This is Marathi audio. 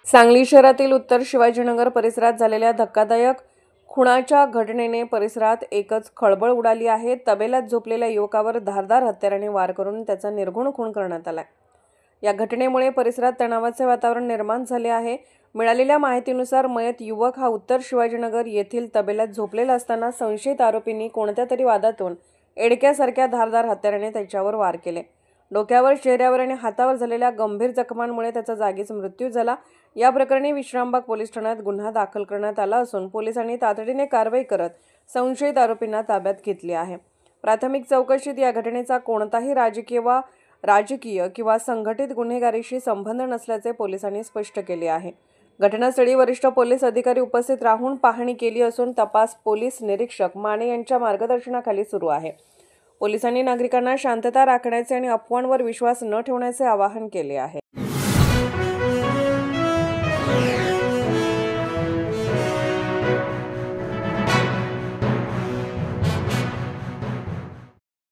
सांगली शहरातील उत्तर शिवाजीनगर परिसरात झालेल्या धक्कादायक खुनाच्या घटनेने परिसरात एकच खळबळ उडाली आहे। तबेल्यात झोपलेल्या युवकावर धारदार हत्याराने वार करून त्याचा निर्घृण खून करण्यात आला। या घटनेमुळे परिसरात तणावाचे वातावरण निर्माण झाले आहे। मिळालेल्या माहितीनुसार मयत युवक हा उत्तर शिवाजीनगर येथील तबेल्यात झोपलेला असताना संशयित आरोपींनी कोणत्या तरी वादातून एडक्यासारख्या धारदार हत्याराने त्याच्यावर वार केले। डोक्यावर, चेहऱ्यावर आणि हातावर झालेल्या गंभीर जखमांमुळे त्याचा जागीच मृत्यू झाला। या प्रकरणी विश्रामबाग पोलीस ठाण्यात गुन्हा दाखल करण्यात आला असून पोलिसांनी तातडीने कारवाई करत संशयित आरोपींना ताब्यात घेतले आहे। प्राथमिक चौकशीत या घटनेचा कोणताही राजकीय किंवा संघटित गुन्हेगारीशी संबंध नसल्याचे पोलिसांनी स्पष्ट केले आहे। घटनास्थळी वरिष्ठ पोलीस अधिकारी उपस्थित राहून पाहणी केली असून तपास पोलीस निरीक्षक माने यांच्या मार्गदर्शनाखाली सुरू आहे। पोलिसांनी नागरिकांना शांतता राखण्याचे आणि अफवांवर विश्वास न ठेवण्याचे आवाहन केले आहे।